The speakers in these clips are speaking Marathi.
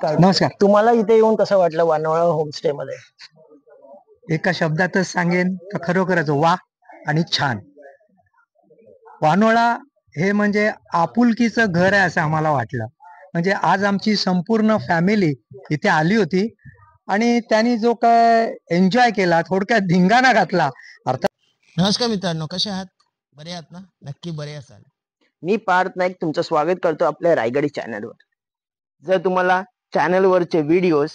नमस्कार. तुम्हाला इथे येऊन कसं वाटलं वानवळा होमस्टे मध्ये? एका शब्दातच सांगेन तर खरोखरच वा आणि छान. वानोळा हे म्हणजे आपुलकीचं घर आहे असं आम्हाला वाटलं. म्हणजे आज आमची संपूर्ण फॅमिली इथे आली होती आणि त्यांनी जो काय एन्जॉय केला, थोडक्यात धिंगाणा घातला. अर्थात नमस्कार मित्रांनो, कसे आहात? बरे आहात ना? नक्की बरे असाल. मी पार्थ नाईक तुमचं स्वागत करतो आपल्या रायगडी चॅनलवर. जर तुम्हाला चॅनलवरचे व्हिडिओज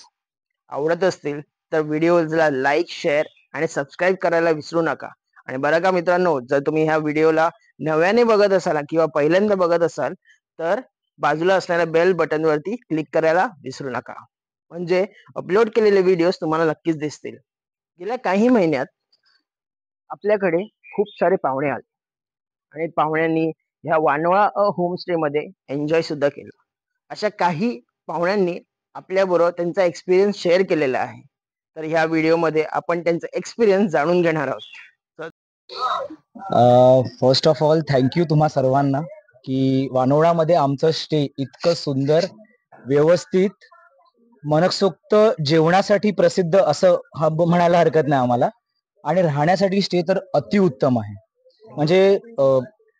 आवडत असतील तर व्हिडिओला लाईक, शेअर आणि सबस्क्राईब करायला विसरू नका. आणि बरं का मित्रांनो, जर तुम्ही ह्या व्हिडिओला नव्याने बघत असाल किंवा पहिल्यांदा बघत असाल तर बाजूला असलेल्या बेल बटनवरती क्लिक करायला विसरू नका, म्हणजे अपलोड केलेले व्हिडिओज तुम्हाला नक्कीच दिसतील. गेल्या काही महिन्यात आपल्याकडे खूप सारे पाहुणे आले आणि पाहुण्यांनी ह्या वानवळा होमस्टे मध्ये एन्जॉय सुद्धा केलं. अशा काही पाहुण्यांनी आपल्याबरोबर त्यांचा एक्सपिरियन्स शेअर केलेला आहे. तर ह्या व्हिडिओमध्ये आपण त्यांचा एक्सपिरियन्स जाणून घेणार आहोत. फर्स्ट ऑफ ऑल थँक्यू तुम्हा सर्वांना की वानोळामध्ये आमचं स्टे इतकं सुंदर, व्यवस्थित, मनसोक्त जेवणासाठी प्रसिद्ध असं हब म्हणायला हरकत नाही आम्हाला. आणि राहण्यासाठी स्टे तर अतिउत्तम आहे. म्हणजे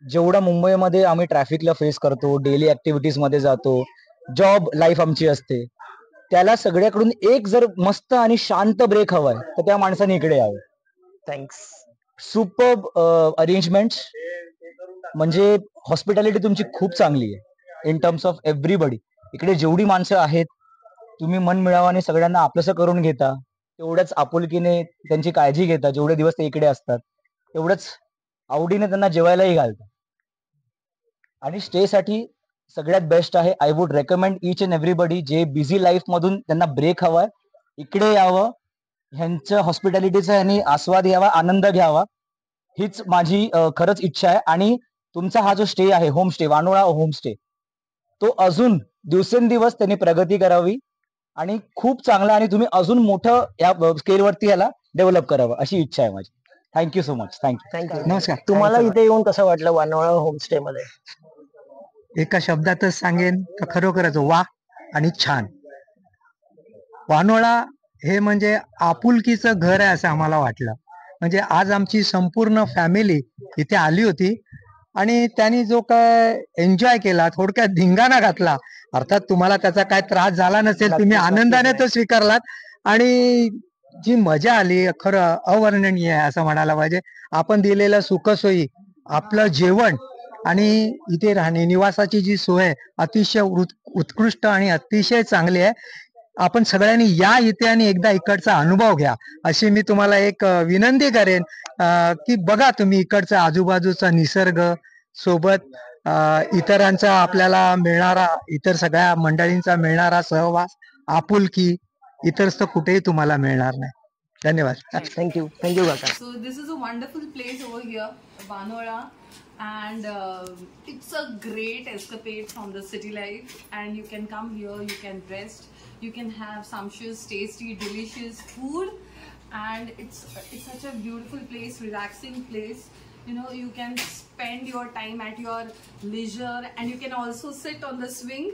जेवढा मुंबईमध्ये आम्ही ट्रॅफिकला फेस करतो, डेली ऍक्टिव्हिटीज मध्ये जातो, जॉब लाईफ आमची असते, त्याला सगळ्याकडून एक जर मस्त आणि शांत ब्रेक हवाय तर त्या माणसाने इकडे यावं. थँक्स. सुपर्ब अरेंजमेंट्स, म्हणजे हॉस्पिटॅलिटी तुमची खूप चांगली आहे इन टर्म्स ऑफ एव्हरीबडी. इकडे जेवढी माणसं आहेत तुम्ही मन मिळावाने सगळ्यांना आपलंसं करून घेता, तेवढ्याच आपुलकीने त्यांची काळजी घेता. जेवढे दिवस ते इकडे असतात तेवढंच आवडीने त्यांना जेवायलाही घालता. आणि स्टे साठी सगळ्यात बेस्ट आहे. I would recommend each and everybody जे बिझी लाईफ मधून त्यांना ब्रेक हवाय, इकडे यावं, ह्यांचं हॉस्पिटॅलिटीचा यांनी आस्वाद घ्यावा, आनंद घ्यावा, हीच माझी खरंच इच्छा आहे. आणि तुमचा हा जो स्टे आहे, होमस्टे, वानोळा होमस्टे, तो अजून दिवसेंदिवस त्यांनी प्रगती करावी आणि खूप चांगला आणि तुम्ही अजून मोठं या स्केलवरती याला डेव्हलप करावं अशी इच्छा आहे माझी. Thank you so much. थँक्यू. नमस्कार. तुम्हाला इथे येऊन कसं वाटलं वानवळा होमस्टे मध्ये? एका शब्दातच सांगेन तर खरोखरच वा आणि छान. वानोळा हे म्हणजे आपुलकीचं घर आहे असं आम्हाला वाटलं. म्हणजे आज आमची संपूर्ण फॅमिली इथे आली होती आणि त्यांनी जो काय एन्जॉय केला, थोडक्यात धिंगाणा घातला. अर्थात तुम्हाला त्याचा काय त्रास झाला नसेल, तुम्ही आनंदाने तो स्वीकारलात. आणि जी मजा आली खरं अवर्णनीय आहे असं म्हणायला पाहिजे. आपण दिलेल्या सुखसोयी, आपलं जेवण आणि इथे राहणे, निवासाची जी सोय अतिशय उत्कृष्ट आणि अतिशय चांगली आहे. आपण सगळ्यांनी या इथे आणि एकदा इकडचा अनुभव घ्या अशी मी तुम्हाला एक विनंती करेन की बघा तुम्ही इकडचा आजूबाजूचा निसर्ग, सोबत इतरांचा आपल्याला मिळणारा, इतर सगळ्या मंडळींचा मिळणारा सहवास, आपुलकी इतर कुठेही तुम्हाला मिळणार नाही. धन्यवाद. थँक्यू. थँक्यू काका. So this is a wonderful place over here, Vanola, and it's a great escapade from the city life. And you can come here, you can rest, you can have sumptuous, tasty, delicious food, and it's such a beautiful place, relaxing place. You know, you can spend your time at your leisure, and you can also sit on the swing,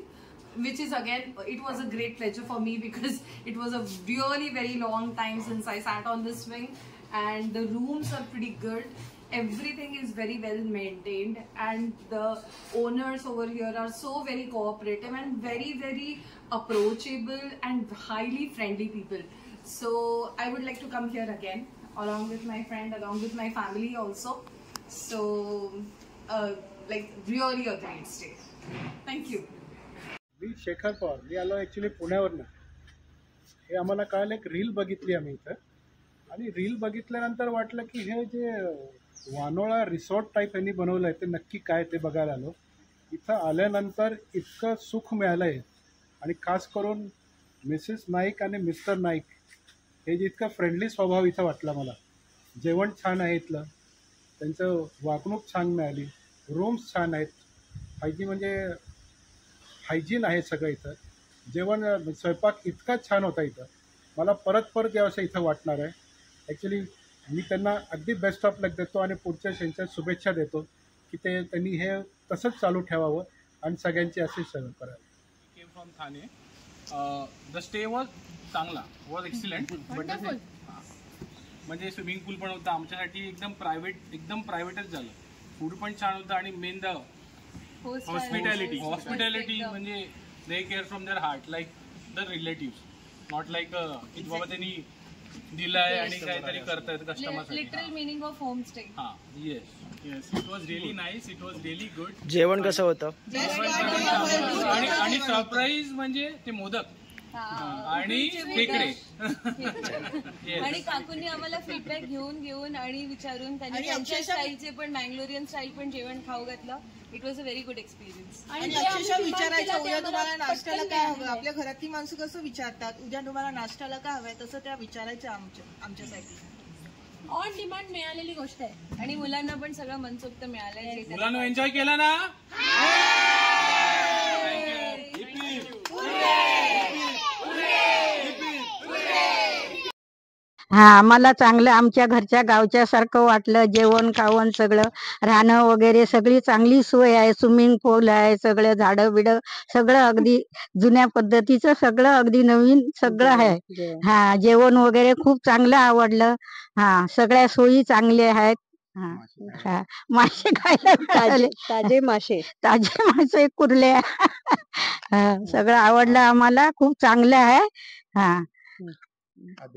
which is again, it was a great pleasure for me because it was a really very long time since I sat on this swing. And the rooms are pretty good, everything is very well maintained, and the owners over here are so very cooperative and very very approachable and highly friendly people. So I would like to come here again along with my friend, along with my family also. So like really a great stay. Thank you. मी शेखर पवार, मी आलो ॲक्च्युली पुण्यावरनं. हे आम्हाला कळलं, एक रील बघितली आम्ही इथं, आणि रील बघितल्यानंतर वाटलं की हे जे वानोळा रिसॉर्ट टाईप यांनी बनवलं आहे ते नक्की काय ते बघायला आलो. इथं आल्यानंतर इतकं सुख मिळालं आहे, आणि खास करून मिसेस नाईक आणि मिस्टर नाईक हे जे इतकं फ्रेंडली स्वभाव इथं वाटला मला. जेवण छान आहे इथलं, त्यांचं वागणूक छान मिळाली, रूम्स छान आहेत, हायजीन आहे सगळं इथं. जेवण, स्वयंपाक इतका छान होता इथं, मला परत परत यावंसं इथं वाटणार आहे. ॲक्च्युली मी त्यांना अगदी बेस्ट ऑफ लक देतो आणि पुढच्या त्यांच्या शुभेच्छा देतो की त्यांनी हे तसंच चालू ठेवावं आणि सगळ्यांची अशीच सेवा करावी. Came from Thane. The stay was चांगला, वॉज एक्सिलेंट. बट म्हणजे स्विमिंग पूल पण होता आमच्यासाठी, एकदम प्रायव्हेटच झालं. फूड पण छान होतं आणि मेन द हॉस्पिटॅलिटी म्हणजे they care from their heart, like the relative, not like की बाबा त्यांनी दिलाय आणि काहीतरी करतायत कस्टमरसाठी. Literal meaning of home stay. हा, yes, it was really nice, it was really good. जेवण कसं होतं? आणि सरप्राईज म्हणजे ते मोदक आणि खेकडे. आणि काकूंनी आम्हाला फीडबॅक घेऊन आणि विचारून त्यांनी त्यांच्या स्टाईलचे पण मँगलोरियन स्टाईल पण जेवण खाऊ घातलं. It was a very good experience. आणि अक्षरशः विचारायचं उद्या तुम्हाला नाश्त्याला काय हवं, आपल्या घरातली माणसं कसं विचारतात उद्या तुम्हाला नाश्त्याला काय हवंय, तसं त्या विचारायचं आमच्यासाठी. ऑन डिमांड मिळालेली गोष्ट आहे आणि मुलांना पण सगळं मनसोक्त मिळालंय. मुलांना एन्जॉय केला ना? हा, आम्हाला चांगलं आमच्या घरच्या गावच्या सारखं वाटलं. जेवण खावण सगळं, राहणं वगैरे सगळी चांगली सोय आहे. स्विमिंग पूल आहे, सगळं झाडं बिडं सगळं अगदी जुन्या पद्धतीचं, सगळं अगदी नवीन सगळं आहे. हा, जेवण वगैरे खूप चांगलं आवडलं. हा, सगळ्या सोयी चांगल्या आहेत. हा, मासे खायला मिळाले, ताजे मासे कुर्ल्या. सगळं आवडलं आम्हाला, खूप चांगलं आहे. हा,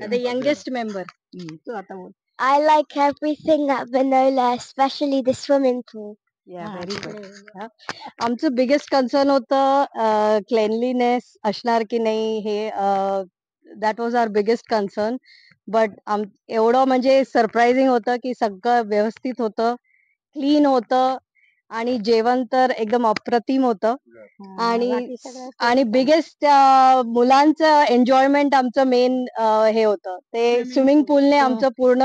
the youngest member. तू आता बोल. I like everything at Vinola, especially the swimming pool. Very good. आमचं बिगेस्ट कन्सर्न होतं क्लेनलीनेस असणार की नाही हे. That was our biggest concern. But एवढं म्हणजे सरप्राइझिंग होतं की सगळं व्यवस्थित होतं, क्लीन होतं आणि जेवण तर एकदम अप्रतिम होतं. आणि बिगेस्ट मुलांचं एन्जॉयमेंट आमचं मेन हे होतं. ते स्विमिंग पूलने आमचं पूर्ण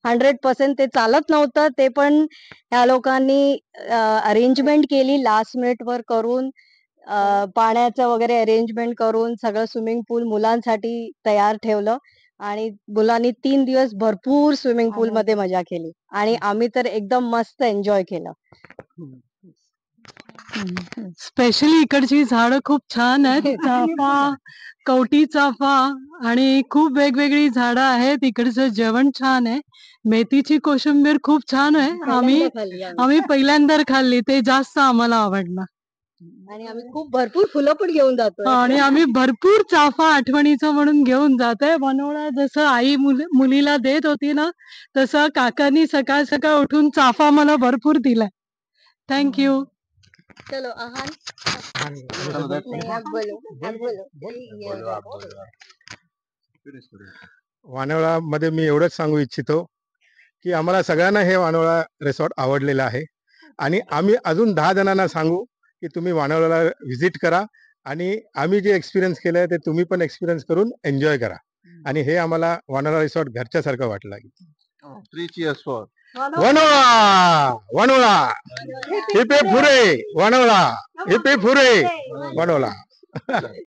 100% ते चालत नव्हतं, ते पण ह्या लोकांनी अरेंजमेंट केली लास्ट मिनिट वर करून, पाण्याचं वगैरे अरेंजमेंट करून सगळं स्विमिंग पूल मुलांसाठी तयार ठेवलं. आणि मुलांनी 3 दिवस भरपूर स्विमिंग पूल मध्ये मजा केली आणि आम्ही तर एकदम मस्त एन्जॉय केलं. स्पेशली इकडची झाडं खूप छान आहेत. चाफा, कवठी चाफा आणि खूप वेगवेगळी झाडं आहेत. इकडचं जेवण छान आहे. मेथीची कोशिंबीर खूप छान आहे. आम्ही पहिल्यांदा खाल्ली, ते जास्त आम्हाला आवडलं. आणि आम्ही खूप भरपूर फुलं पण घेऊन जातो आणि आम्ही भरपूर चाफा आठवणीचं म्हणून घेऊन जातोय. बनवला जसं आई मुलीला देत होती ना, तसं काकांनी सकाळ सकाळ उठून चाफा मला भरपूर दिलाय. थँक्यू. चलो आहान. वानोळामध्ये मी एवढंच सांगू इच्छितो की आम्हाला सगळ्यांना हे वानोळा रिसॉर्ट आवडलेलं आहे आणि आम्ही अजून 10 जणांना सांगू की तुम्ही वानोळ्याला व्हिजिट करा आणि आम्ही जे एक्सपिरियन्स केलंय ते तुम्ही पण एक्सपिरियन्स करून एन्जॉय करा. आणि हे आम्हाला वानोळा रिसॉर्ट घरच्यासारखं वाटलं. 3 cheers for वनोळा वनोळा हिपे फुरे वनोळा हिपे फुरे वनोळा.